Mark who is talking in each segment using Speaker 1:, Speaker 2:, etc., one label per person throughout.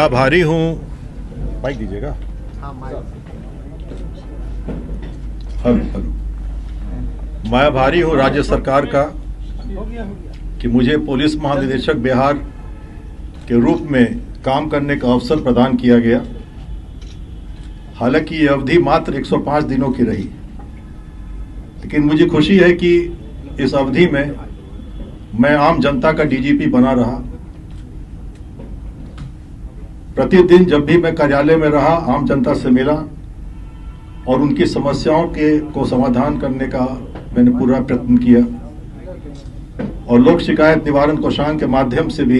Speaker 1: आभारी हूँ, माइक दीजिएगा। हेलो, मैं आभारी हूँ राज्य सरकार का कि मुझे पुलिस महानिदेशक बिहार के रूप में काम करने का अवसर प्रदान किया गया। हालांकि ये अवधि मात्र 105 दिनों की रही, लेकिन मुझे खुशी है कि इस अवधि में मैं आम जनता का डीजीपी बना रहा। प्रतिदिन जब भी मैं कार्यालय में रहा, आम जनता से मिला और उनकी समस्याओं को समाधान करने का मैंने पूरा प्रयत्न किया और लोक शिकायत निवारण कोषांग के माध्यम से भी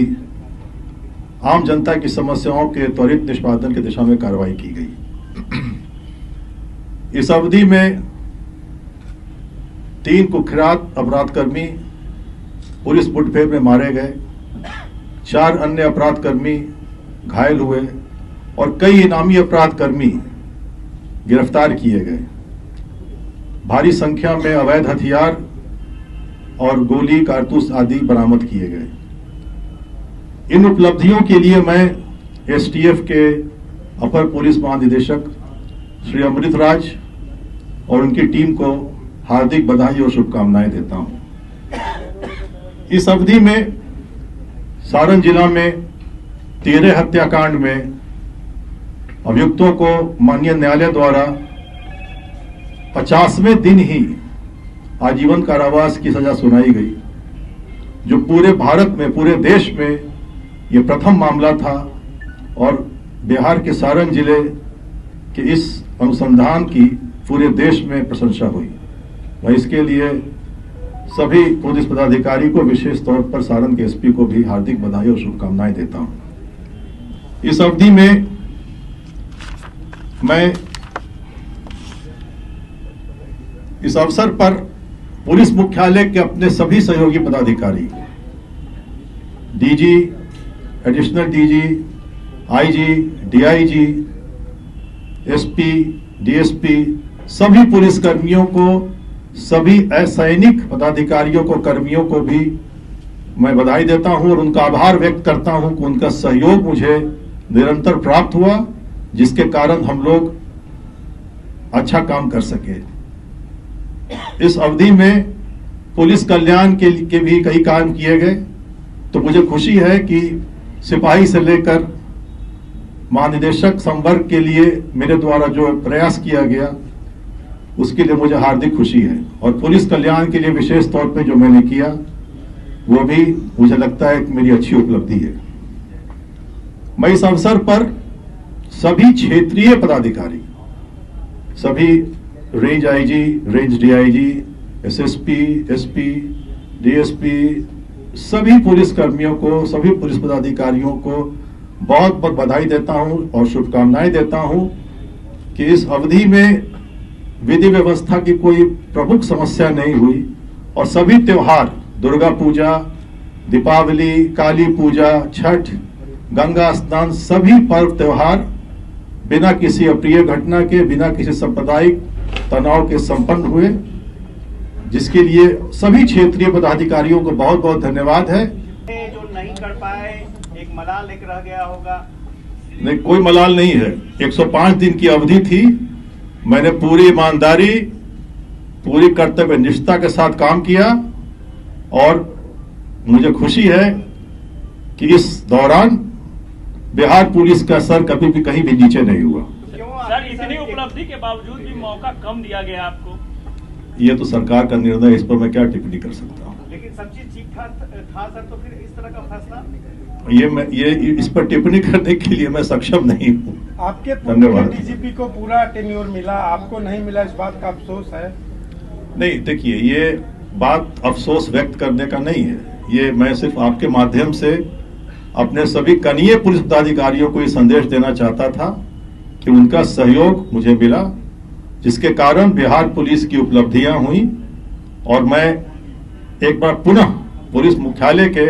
Speaker 1: आम जनता की समस्याओं के त्वरित निष्पादन की दिशा में कार्रवाई की गई। इस अवधि में 3 कुख्यात अपराधकर्मी पुलिस मुठभेड़ में मारे गए, 4 अन्य अपराधकर्मी घायल हुए और कई इनामी अपराधकर्मी गिरफ्तार किए गए। भारी संख्या में अवैध हथियार और गोली कारतूस आदि बरामद किए गए। इन उपलब्धियों के लिए मैं एसटीएफ के अपर पुलिस महानिदेशक श्री अमृत राज और उनकी टीम को हार्दिक बधाई और शुभकामनाएं देता हूं। इस अवधि में सारण जिला में 13 हत्याकांड में अभियुक्तों को माननीय न्यायालय द्वारा 50वें दिन ही आजीवन कारावास की सजा सुनाई गई, जो पूरे भारत में, पूरे देश में ये प्रथम मामला था और बिहार के सारण जिले के इस अनुसंधान की पूरे देश में प्रशंसा हुई। मैं इसके लिए सभी पुलिस पदाधिकारी को, विशेष तौर पर सारण के एसपी को भी हार्दिक बधाई और शुभकामनाएं देता हूं। इस अवधि में मैं इस अवसर पर पुलिस मुख्यालय के अपने सभी सहयोगी पदाधिकारी, DG, additional DG, IG, DIG, SP, DSP, सभी पुलिसकर्मियों को, सभी असैनिक पदाधिकारियों को, कर्मियों को भी मैं बधाई देता हूं और उनका आभार व्यक्त करता हूं कि उनका सहयोग मुझे निरंतर प्राप्त हुआ, जिसके कारण हम लोग अच्छा काम कर सके। इस अवधि में पुलिस कल्याण के भी कई काम किए गए, तो मुझे खुशी है कि सिपाही से लेकर महानिदेशक संवर्ग के लिए मेरे द्वारा जो प्रयास किया गया उसके लिए मुझे हार्दिक खुशी है और पुलिस कल्याण के लिए विशेष तौर पे जो मैंने किया वो भी मुझे लगता है कि मेरी अच्छी उपलब्धि है। मैं इस अवसर पर सभी क्षेत्रीय पदाधिकारी, सभी range IG, range DIG, SSP, SP, DSP, सभी पुलिस कर्मियों को, सभी पुलिस पदाधिकारियों को बहुत बहुत बधाई देता हूं और शुभकामनाएं देता हूं कि इस अवधि में विधि व्यवस्था की कोई प्रमुख समस्या नहीं हुई और सभी त्योहार, दुर्गा पूजा, दीपावली, काली पूजा, छठ, गंगा स्नान, सभी पर्व त्योहार बिना किसी अप्रिय घटना के, बिना किसी सांप्रदायिक तनाव के संपन्न हुए, जिसके लिए सभी क्षेत्रीय पदाधिकारियों को बहुत बहुत धन्यवाद है।
Speaker 2: जो नहीं कर पाए, एक मलाल एक रह गया होगा?
Speaker 1: नहीं, कोई मलाल नहीं है। 105 दिन की अवधि थी। मैंने पूरी ईमानदारी, पूरी कर्तव्य निष्ठा के साथ काम किया और मुझे खुशी है कि इस दौरान बिहार पुलिस का सर कभी भी कहीं भी नीचे नहीं हुआ।
Speaker 2: सर, इतनी उपलब्धि के बावजूद भी मौका कम दिया गया आपको?
Speaker 1: ये तो सरकार का निर्णय, इस पर मैं क्या टिप्पणी कर सकता हूँ।
Speaker 2: लेकिन सब चीज ठीक ठाक था सर, तो फिर इस तरह का फैसला?
Speaker 1: ये इस पर टिप्पणी करने के लिए मैं सक्षम नहीं हूँ।
Speaker 3: आपके पूर्व डीजीपी को पूरा टेन्योर मिला, आपको नहीं मिला, इस बात का अफसोस है?
Speaker 1: नहीं, देखिए, ये बात अफसोस व्यक्त करने का नहीं है। ये मैं सिर्फ आपके माध्यम से अपने सभी कनीय पुलिस पदाधिकारियों को ये संदेश देना चाहता था कि उनका सहयोग मुझे मिला, जिसके कारण बिहार पुलिस की उपलब्धियां हुई और मैं एक बार पुनः पुलिस मुख्यालय के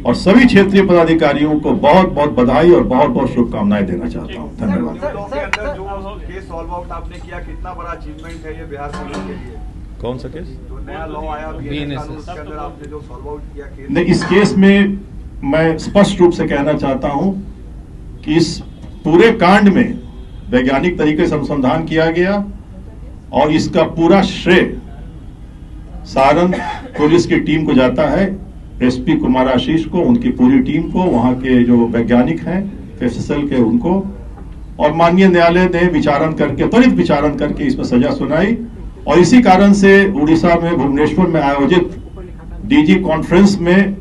Speaker 1: और सभी क्षेत्रीय पदाधिकारियों को बहुत बहुत बधाई और बहुत बहुत शुभकामनाएं देना चाहता हूं। धन्यवाद।
Speaker 4: जो केस सॉल्व आउट आपने किया, कितना बड़ा अचीवमेंट है ये बिहार पुलिस के लिए?
Speaker 1: कौन सा केस?
Speaker 4: जो नया लॉ आया बीएनएस के अंदर आपने जो सॉल्व आउट किया केस?
Speaker 1: नहीं, इस केस में मैं स्पष्ट रूप से कहना चाहता हूं कि इस पूरे कांड में वैज्ञानिक तरीके से अनुसंधान किया गया और इसका पूरा श्रेय सारण पुलिस की टीम को जाता है, एसपी कुमार आशीष को, उनकी पूरी टीम को, वहां के जो वैज्ञानिक हैं एफएसएल के उनको, और माननीय न्यायालय ने विचारण करके, त्वरित विचारण करके इसमें सजा सुनाई। और इसी कारण से उड़ीसा में भुवनेश्वर में आयोजित डीजी कॉन्फ्रेंस में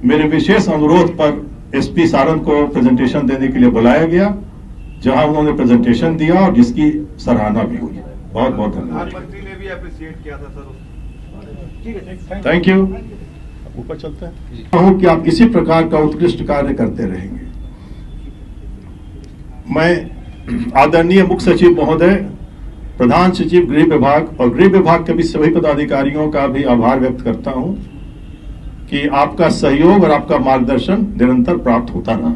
Speaker 1: मेरे विशेष अनुरोध पर एसपी सारण को प्रेजेंटेशन देने के लिए बुलाया गया, जहां उन्होंने प्रेजेंटेशन दिया और जिसकी सराहना भी हुई। बहुत बहुत धन्यवाद।
Speaker 4: प्रधानमंत्री ने भी अप्रिशिएट किया था सर।
Speaker 1: Thank you. ऊपर चलते हैं। कहूं कि आप इसी प्रकार का उत्कृष्ट कार्य करते रहेंगे। मैं आदरणीय मुख्य सचिव महोदय, प्रधान सचिव गृह विभाग और गृह विभाग के भी सभी पदाधिकारियों का भी आभार व्यक्त करता हूं कि आपका सहयोग और आपका मार्गदर्शन निरंतर प्राप्त होता रहा।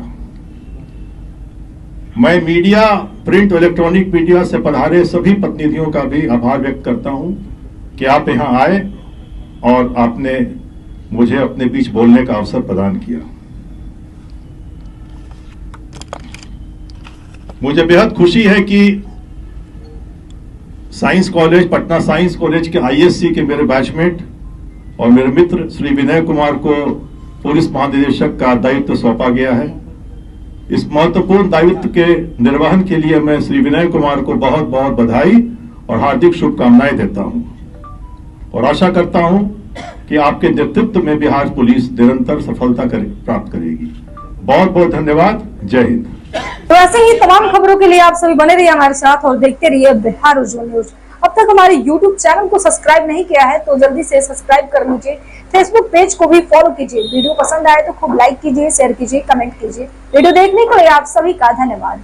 Speaker 1: मैं मीडिया, प्रिंट और इलेक्ट्रॉनिक मीडिया से पधारे सभी प्रतिनिधियों का भी आभार व्यक्त करता हूं कि आप यहां आए और आपने मुझे अपने बीच बोलने का अवसर प्रदान किया। मुझे बेहद खुशी है कि science college, Patna science college के आईएससी के मेरे बैचमेट और मेरे मित्र श्री विनय कुमार को पुलिस महानिदेशक का दायित्व सौंपा गया है। इस महत्वपूर्ण दायित्व के निर्वहन के लिए मैं श्री विनय कुमार को बहुत बहुत बधाई और हार्दिक शुभकामनाएं देता हूं और आशा करता हूं कि आपके नेतृत्व में बिहार पुलिस निरंतर सफलता प्राप्त करेगी। बहुत बहुत धन्यवाद। जय हिंद।
Speaker 5: तो ऐसे ही तमाम खबरों के लिए आप सभी बने रहिए हमारे साथ और देखते रहिए बिहार उज्जवल न्यूज। अब तक हमारे YouTube चैनल को सब्सक्राइब नहीं किया है तो जल्दी से सब्सक्राइब कर लीजिए। फेसबुक पेज को भी फॉलो कीजिए। वीडियो पसंद आए तो खूब लाइक कीजिए, शेयर कीजिए, कमेंट कीजिए। वीडियो देखने के लिए आप सभी का धन्यवाद।